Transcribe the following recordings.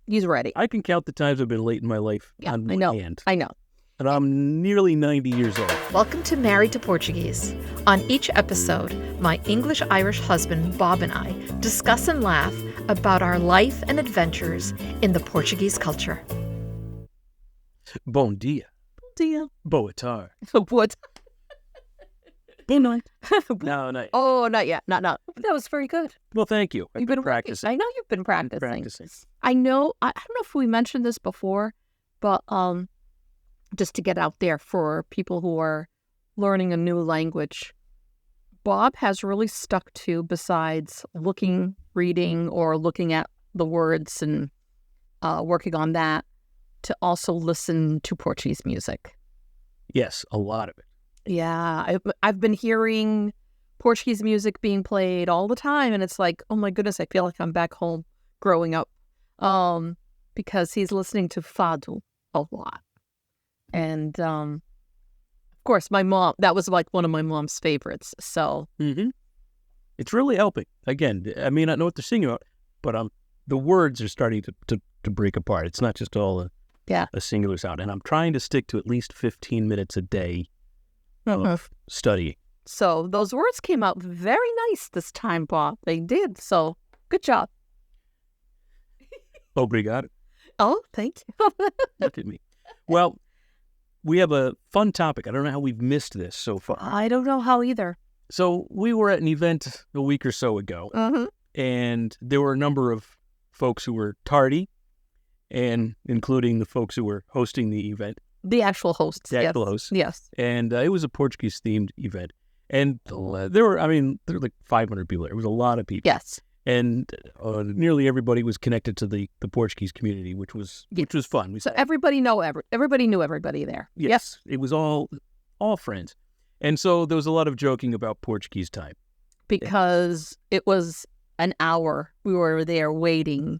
He's ready. I can count the times I've been late in my life on my hand. I know. And I'm nearly 90 years old. Welcome to Married to Portuguese. On each episode, my English-Irish husband, Bob, and I discuss and laugh about our life and adventures in the Portuguese culture. Bom dia. Bom dia. Boa tarde. What? Good night. No, not yet. Oh, not yet. Not. That was very good. Well, thank you. You've been practicing. I know you've been practicing. I know. I don't know if we mentioned this before, but just to get out there for people who are learning a new language, Bob has really stuck to, besides reading, or looking at the words and working on that, to also listen to Portuguese music. Yes, a lot of it. Yeah, I've been hearing Portuguese music being played all the time, and it's like, oh my goodness, I feel like I'm back home growing up, because he's listening to fado a lot. And, of course, my mom, that was like one of my mom's favorites, so. Mm-hmm. It's really helping. Again, I may not know what they're singing about, but the words are starting to break apart. It's not just all a singular sound. And I'm trying to stick to at least 15 minutes a day of studying. So those words came out very nice this time, Bob. They did, so good job. Obrigado. Oh, thank you. Look at me. Well, we have a fun topic. I don't know how we've missed this so far. I don't know how either. So we were at an event a week or so ago, and there were a number of folks who were tardy, and including the folks who were hosting the event. The actual hosts. The actual hosts. Yes. And it was a Portuguese-themed event. And there were like 500 people there. It was a lot of people. Yes. And nearly everybody was connected to the Portuguese community, which was fun. So everybody knew everybody there. Yes. It was all friends. And so there was a lot of joking about Portuguese time. Because it was an hour. We were there waiting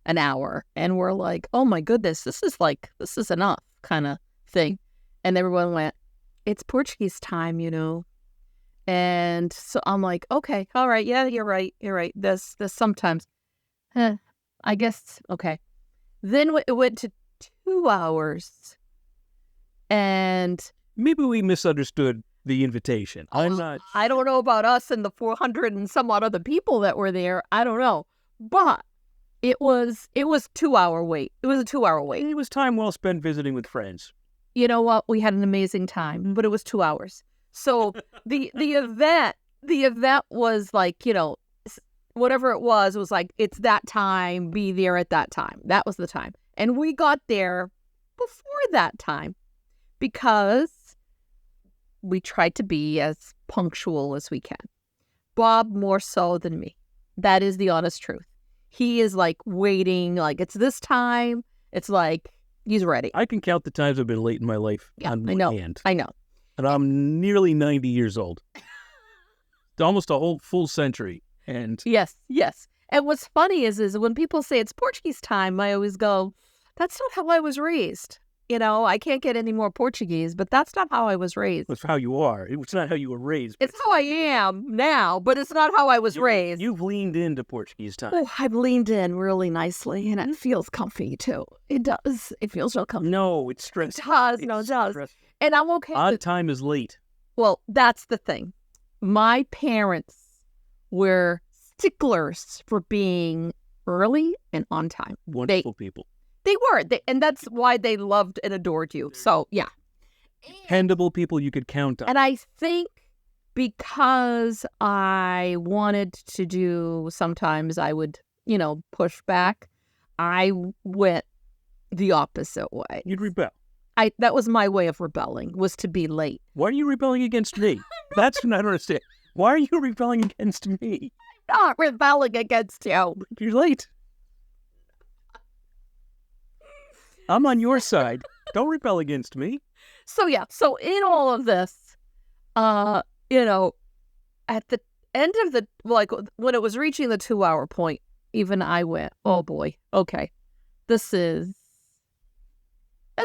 an hour. And we're like, oh my goodness, this is enough kind of thing. And everyone went, it's Portuguese time, And so I'm like, okay, all right, yeah, you're right. This sometimes, I guess, okay. Then it went to 2 hours, and maybe we misunderstood the invitation. I don't know about us and the 400 and some odd other people that were there. I don't know, but it was 2 hour wait. It was a 2 hour wait. It was time well spent visiting with friends. You know what? We had an amazing time, but it was 2 hours. So the event was like, whatever it was like, it's that time, be there at that time. That was the time. And we got there before that time because we tried to be as punctual as we can. Bob more so than me. That is the honest truth. He is like waiting, like it's this time. It's like he's ready. I can count the times I've been late in my life on my hand. I know. And I'm nearly 90 years old. Almost a whole full century. And yes. And what's funny is when people say it's Portuguese time, I always go, that's not how I was raised. I can't get any more Portuguese, but that's not how I was raised. It's how you are. It's not how you were raised. It's how I am now, but it's not how I was raised. You've leaned into Portuguese time. Oh, I've leaned in really nicely, and it feels comfy, too. It does. It feels real comfy. No, it's stressful. It does. It does. Stressful. And I'm okay. Odd time is late. Well, that's the thing. My parents were sticklers for being early and on time. Wonderful people. They were. And that's why they loved and adored you. So, yeah. Dependable people you could count on. And I think because I wanted to do, sometimes I would, push back, I went the opposite way. You'd rebel. That was my way of rebelling, was to be late. Why are you rebelling against me? That's what I don't understand. Why are you rebelling against me? I'm not rebelling against you. You're late. I'm on your side. Don't rebel against me. So, yeah. So, in all of this, at the end of when it was reaching the 2 hour point, even I went, oh boy, okay, this is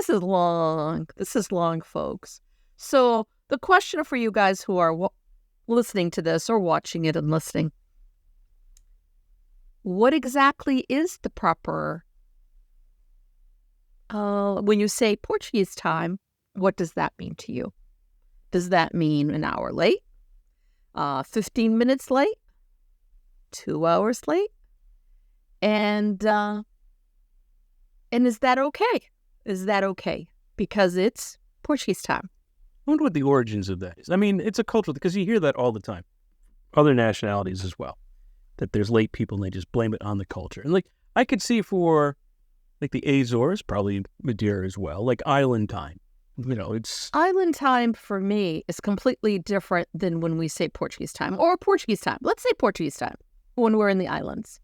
long. This is long, folks. So the question for you guys who are listening to this or watching it and listening, what exactly is the proper When you say Portuguese time, what does that mean to you? Does that mean an hour late? 15 minutes late? 2 hours late? And is that okay? Is that okay? Because it's Portuguese time. I wonder what the origins of that is. I mean, it's a cultural, because you hear that all the time. Other nationalities as well. That there's late people and they just blame it on the culture. And like, I could see for like the Azores, probably Madeira as well, like island time. You know, it's... Island time for me is completely different than when we say Portuguese time or Portuguese time. Let's say Portuguese time when we're in the islands.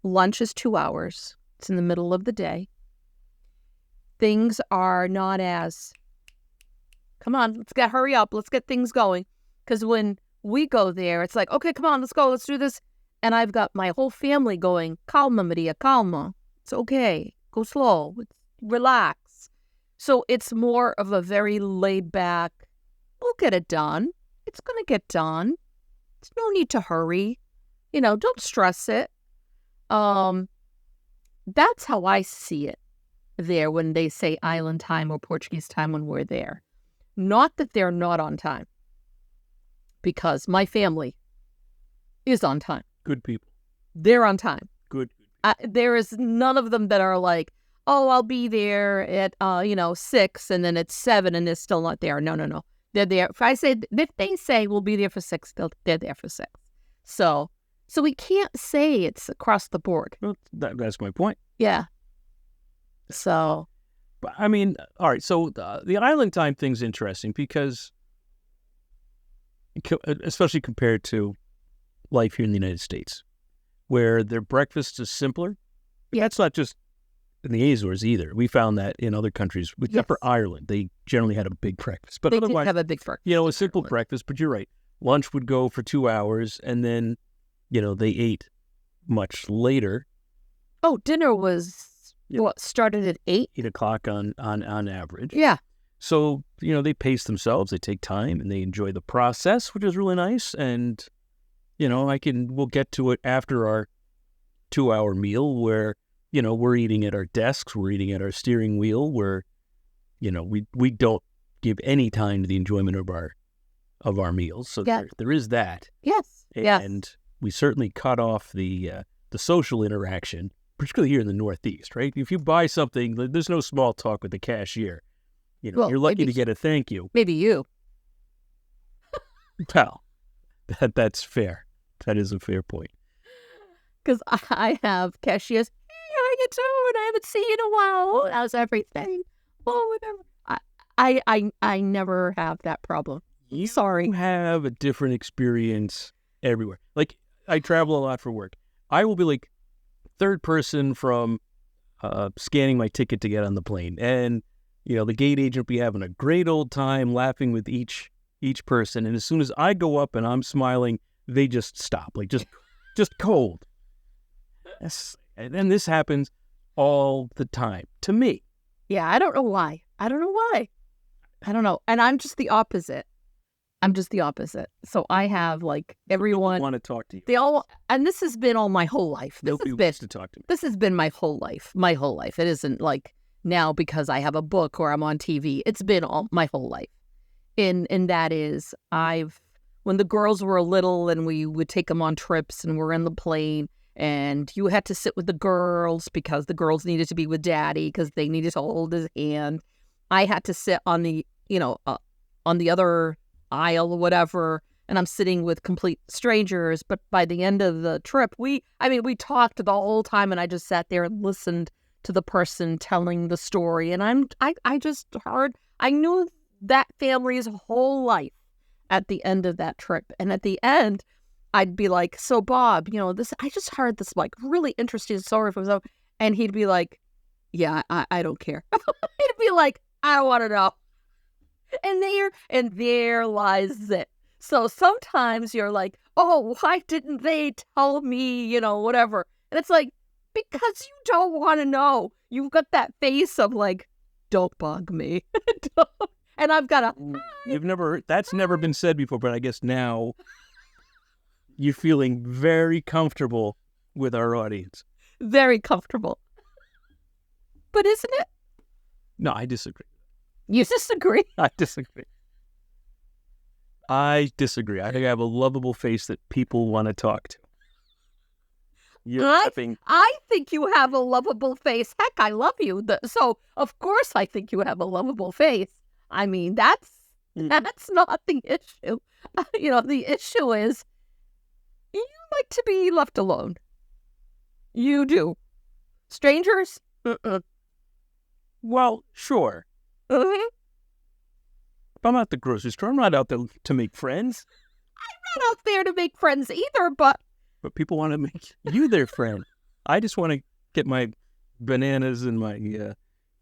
Lunch is 2 hours. It's in the middle of the day. Things are not as, come on, hurry up. Let's get things going. Because when we go there, it's like, okay, come on, let's go. Let's do this. And I've got my whole family going, calma, Maria, calma. It's okay. Go slow. Relax. So it's more of a very laid back, we'll get it done. It's going to get done. There's no need to hurry. You know, don't stress it. That's how I see it there when they say island time or Portuguese time when we're there. Not that they're not on time. Because my family is on time. Good people. They're on time. Good. There is none of them that are like, oh, I'll be there at 6 and then it's 7 and they're still not there. No. They're there. If they say we'll be there for 6, they're there for 6. So we can't say it's across the board. Well, that's my point. Yeah. So. I mean, all right. So the island time thing's interesting because, especially compared to life here in the United States, where their breakfast is simpler. Yeah, that's not just in the Azores either. We found that in other countries, except for Ireland, they generally had a big breakfast. But they otherwise, did have a big breakfast. You know, a simple breakfast. But you're right. Lunch would go for 2 hours, and then, they ate much later. Oh, dinner was started at 8? 8 o'clock on average. Yeah. So, they pace themselves, they take time, and they enjoy the process, which is really nice. And, we'll get to it after our 2-hour meal where, we're eating at our desks, we're eating at our steering wheel, where, we don't give any time to the enjoyment of our meals. So there is that. Yes. And we certainly cut off the social interaction, particularly here in the Northeast, right? If you buy something, there's no small talk with the cashier. You're lucky to get a thank you. Maybe you. Well, that's fair. That is a fair point. Because I have cashiers. Hey, how are you doing? I haven't seen you in a while. How's everything? Oh, whatever. I never have that problem. Sorry. You have a different experience everywhere. Like, I travel a lot for work. I will be like third person from scanning my ticket to get on the plane. And, the gate agent will be having a great old time laughing with each person. And as soon as I go up and I'm smiling, they just stop, like just cold. Yes. And this happens all the time to me. Yeah, I don't know why. I don't know. And I'm just the opposite. So I have like everyone want to talk to you. They all, and this has been all my whole life. Nobody wants to talk to me. This has been my whole life. It isn't like now because I have a book or I'm on TV. It's been all my whole life. And that is, when the girls were little and we would take them on trips and we're in the plane and you had to sit with the girls because the girls needed to be with daddy because they needed to hold his hand. I had to sit on the, on the other aisle or whatever, and I'm sitting with complete strangers. But by the end of the trip, we talked the whole time, and I just sat there and listened to the person telling the story. And I knew that family's whole life at the end of that trip. And at the end, I'd be like, so Bob, I just heard this like really interesting story from someone. And he'd be like, yeah, I don't care. He'd be like, I don't want to know. And there lies it. So sometimes you're like, oh, why didn't they tell me, whatever. And it's like, because you don't want to know. You've got that face of like, don't bug me. And I've got that's never been said before, but I guess now you're feeling very comfortable with our audience. Very comfortable. but isn't it? No, I disagree. You disagree? I disagree. I think I have a lovable face that people want to talk to. I think you have a lovable face. Heck, I love you. So, of course, I think you have a lovable face. I mean, that's not the issue. The issue is you like to be left alone. You do. Strangers? Well, sure. Mm-hmm. If I'm at the grocery store, I'm not out there to make friends. I'm not out there to make friends either, but people want to make you their friend. I just want to get my bananas and my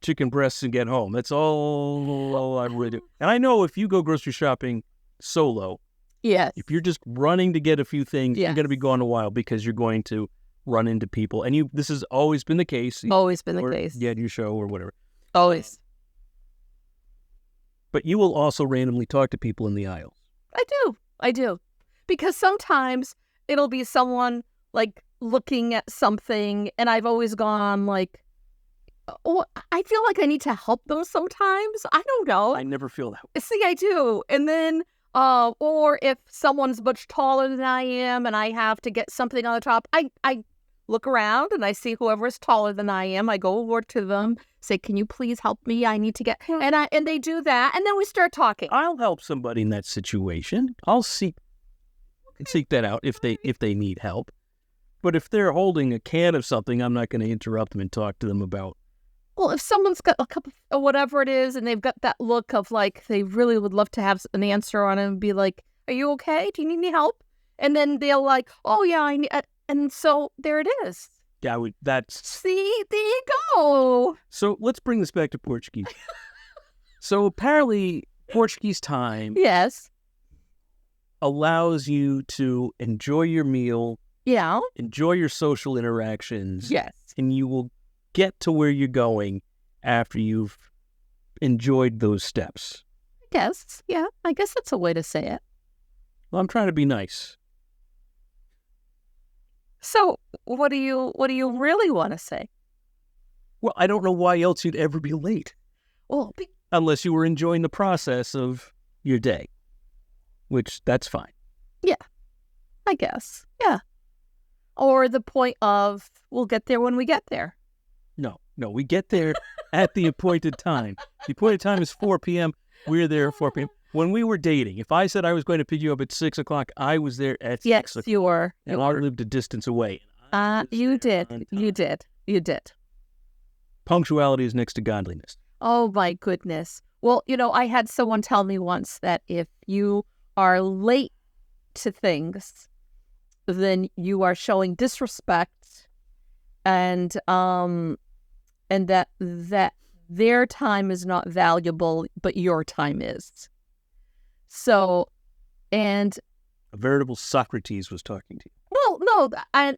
chicken breasts and get home. That's all I really do. And I know if you go grocery shopping solo, yes, if you're just running to get a few things, you're going to be gone a while because you're going to run into people. And this has always been the case. Always been the case. Yeah, your show or whatever. Always. But you will also randomly talk to people in the aisles. I do. Because sometimes it'll be someone like looking at something and I've always gone like, oh, I feel like I need to help them sometimes. I don't know. I never feel that way. See, I do. And then, or if someone's much taller than I am and I have to get something on the top, I look around and I see whoever is taller than I am. I go over to them, say, "Can you please help me? I need to get," and they do that, and then we start talking. I'll help somebody in that situation. I'll seek that out if they need help. But if they're holding a can of something, I'm not going to interrupt them and talk to them about. Well, if someone's got a cup of whatever it is, and they've got that look of like they really would love to have an answer on it, and be like, "Are you okay? Do you need any help?" And then they'll like, "Oh yeah, I need." And so there it is. Yeah, See, there you go. So let's bring this back to Portuguese. So apparently, Portuguese time, yes, allows you to enjoy your meal, yeah, enjoy your social interactions, yes, and you will get to where you're going after you've enjoyed those steps. Yes, yeah, I guess that's a way to say it. Well, I'm trying to be nice. So, what do you really want to say? Well, I don't know why else you'd ever be late. Well, unless you were enjoying the process of your day, which that's fine. Yeah, I guess. Yeah. Or the point of, we'll get there when we get there. No, we get there at the appointed time. The appointed time is 4 p.m. We're there at 4 p.m. When we were dating, if I said I was going to pick you up at 6 o'clock, I was there at 6 o'clock. Yes, you were. And I lived a distance away. You did. You did. Punctuality is next to godliness. Oh, my goodness. Well, I had someone tell me once that if you are late to things, then you are showing disrespect and that their time is not valuable, but your time is. So, and a veritable Socrates was talking to you. Well, no,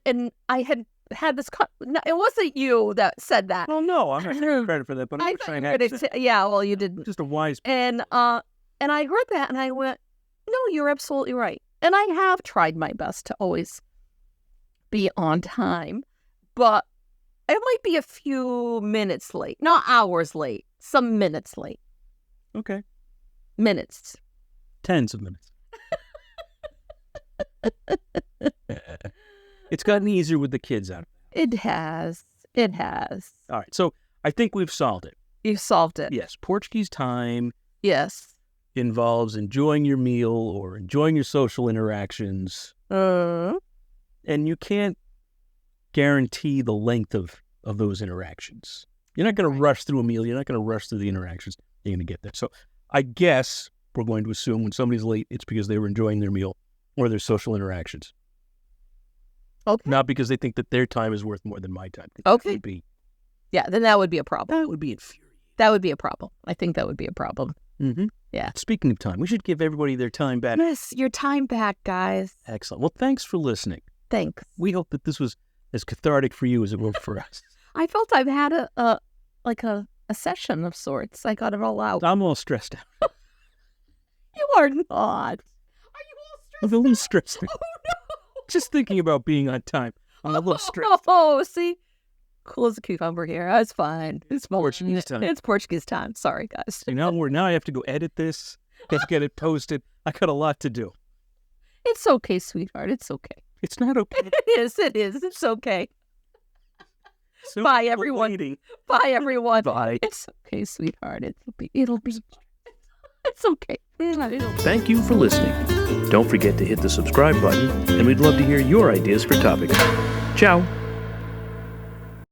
and I had this. It wasn't you that said that. Well, no, I'm not taking credit for that, but I'm trying to. Yeah, well, you didn't. Just a wise. And I heard that, and I went, "No, you're absolutely right." And I have tried my best to always be on time, but it might be a few minutes late, not hours late. Some minutes late. Okay. Minutes. Tens of minutes. It's gotten easier with the kids out. It has. All right. So I think we've solved it. You've solved it. Yes. Portuguese time. Yes. Involves enjoying your meal or enjoying your social interactions. And you can't guarantee the length of those interactions. You're not going to rush through a meal. You're not going to rush through the interactions. You're going to get there. So I guess we're going to assume when somebody's late, it's because they were enjoying their meal or their social interactions. Okay. Not because they think that their time is worth more than my time. Okay. Yeah, then that would be a problem. That would be infuriating. That would be a problem. I think that would be a problem. Mm-hmm. Yeah. Speaking of time, we should give everybody their time back. Yes, your time back, guys. Excellent. Well, thanks for listening. Thanks. We hope that this was as cathartic for you as it was for us. I felt I've had a session of sorts. I got it all out. I'm all stressed out. You are not. Are you all stressed out? I'm a little stressed out. Oh, no. Just thinking about being on time. I'm a little stressed. Oh, see? Cool as a cucumber here. It's fine. It's Portuguese time. It's Portuguese time. Sorry, guys. So now I have to go edit this, get it posted. I got a lot to do. It's okay, sweetheart. It's okay. It's not okay. It is. It is. It's okay. So Bye, everyone. waiting. Bye, everyone. Bye. It's okay, sweetheart. It'll be. It's okay. Thank you for listening. Don't forget to hit the subscribe button, and we'd love to hear your ideas for topics. Ciao.